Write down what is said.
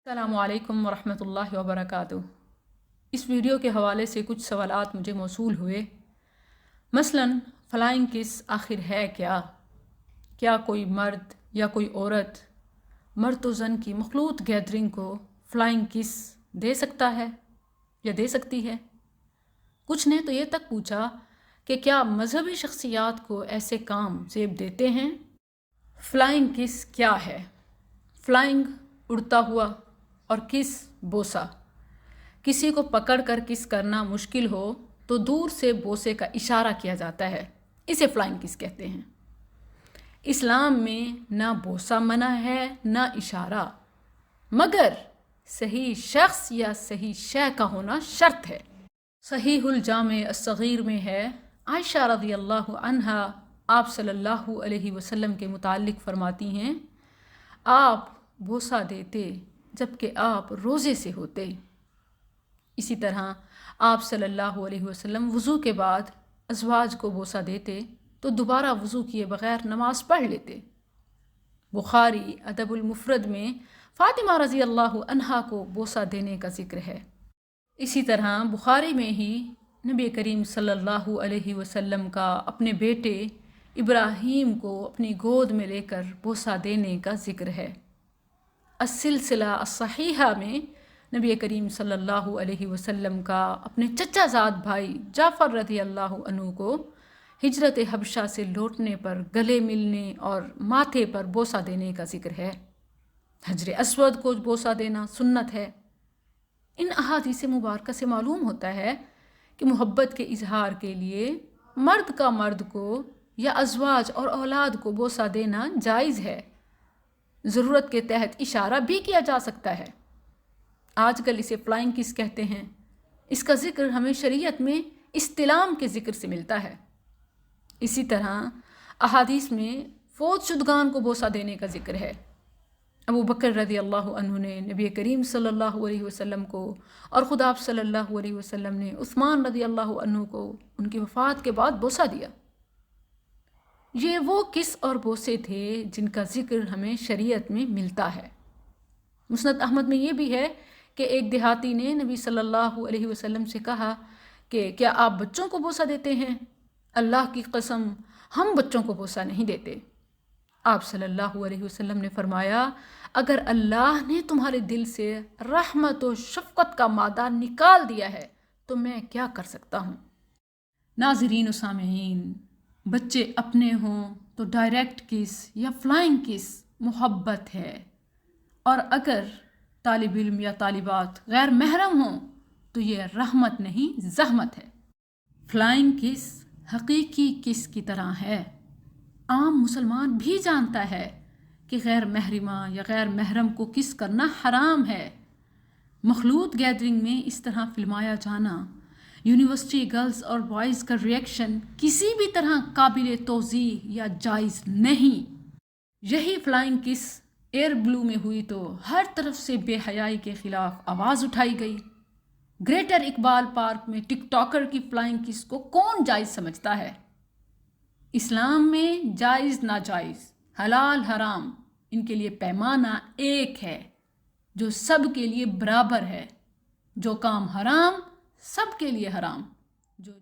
السلام علیکم ورحمۃ اللہ وبرکاتہ۔ اس ویڈیو کے حوالے سے کچھ سوالات مجھے موصول ہوئے۔ مثلاً فلائنگ کس آخر ہے کیا؟ کیا کوئی مرد یا کوئی عورت مرد و زن کی مخلوط گیدرنگ کو فلائنگ کس دے سکتا ہے یا دے سکتی ہے؟ کچھ نے تو یہ تک پوچھا کہ کیا مذہبی شخصیات کو ایسے کام زیب دیتے ہیں؟ فلائنگ کس کیا ہے؟ فلائنگ اڑتا ہوا اور کس بوسہ۔ کسی کو پکڑ کر کس کرنا مشکل ہو تو دور سے بوسے کا اشارہ کیا جاتا ہے، اسے فلائنگ کس کہتے ہیں۔ اسلام میں نہ بوسہ منع ہے نہ اشارہ، مگر صحیح شخص یا صحیح شے کا ہونا شرط ہے۔ صحیح الجامع الصغیر میں ہے، عائشہ رضی اللہ عنہا آپ صلی اللہ علیہ وسلم کے متعلق فرماتی ہیں، آپ بوسہ دیتے جبکہ آپ روزے سے ہوتے۔ اسی طرح آپ صلی اللہ علیہ وسلم وضو کے بعد ازواج کو بوسہ دیتے تو دوبارہ وضو کیے بغیر نماز پڑھ لیتے۔ بخاری ادب المفرد میں فاطمہ رضی اللہ عنہا کو بوسہ دینے کا ذکر ہے۔ اسی طرح بخاری میں ہی نبی کریم صلی اللہ علیہ وسلم کا اپنے بیٹے ابراہیم کو اپنی گود میں لے کر بوسہ دینے کا ذکر ہے۔ السلسلہ الصحیحہ میں نبی کریم صلی اللہ علیہ وسلم کا اپنے چچا زاد بھائی جعفر رضی اللہ عنہ کو ہجرت حبشہ سے لوٹنے پر گلے ملنے اور ماتھے پر بوسہ دینے کا ذکر ہے۔ حجر اسود کو بوسہ دینا سنت ہے۔ ان احادیث مبارکہ سے معلوم ہوتا ہے کہ محبت کے اظہار کے لیے مرد کا مرد کو یا ازواج اور اولاد کو بوسہ دینا جائز ہے۔ ضرورت کے تحت اشارہ بھی کیا جا سکتا ہے۔ آج کل اسے فلائنگ کس کہتے ہیں۔ اس کا ذکر ہمیں شریعت میں استلام کے ذکر سے ملتا ہے۔ اسی طرح احادیث میں فوت شدگان کو بوسہ دینے کا ذکر ہے۔ ابو بکر رضی اللہ عنہ نے نبی کریم صلی اللہ علیہ وسلم کو اور خود آپ صلی اللہ علیہ وسلم نے عثمان رضی اللہ عنہ کو ان کی وفات کے بعد بوسہ دیا۔ یہ وہ کس اور بوسے تھے جن کا ذکر ہمیں شریعت میں ملتا ہے۔ مسند احمد میں یہ بھی ہے کہ ایک دیہاتی نے نبی صلی اللہ علیہ وسلم سے کہا کہ کیا آپ بچوں کو بوسہ دیتے ہیں؟ اللہ کی قسم ہم بچوں کو بوسہ نہیں دیتے۔ آپ صلی اللہ علیہ وسلم نے فرمایا، اگر اللہ نے تمہارے دل سے رحمت و شفقت کا مادہ نکال دیا ہے تو میں کیا کر سکتا ہوں۔ ناظرین و سامعین، بچے اپنے ہوں تو ڈائریکٹ کس یا فلائنگ کس محبت ہے، اور اگر طالب علم یا طالبات غیر محرم ہوں تو یہ رحمت نہیں زحمت ہے۔ فلائنگ کس حقیقی کس کی طرح ہے۔ عام مسلمان بھی جانتا ہے کہ غیر محرمہ یا غیر محرم کو کس کرنا حرام ہے۔ مخلوط گیدرنگ میں اس طرح فلمایا جانا، یونیورسٹی گرلز اور بوائز کا ریئیکشن کسی بھی طرح قابل توضیح یا جائز نہیں۔ یہی فلائنگ کس ایئر بلو میں ہوئی تو ہر طرف سے بے حیائی کے خلاف آواز اٹھائی گئی۔ گریٹر اقبال پارک میں ٹک ٹاکر کی فلائنگ کس کو کون جائز سمجھتا ہے؟ اسلام میں جائز ناجائز، حلال حرام، ان کے لیے پیمانہ ایک ہے جو سب کے لیے برابر ہے۔ جو کام حرام سب کے لیے حرام، جو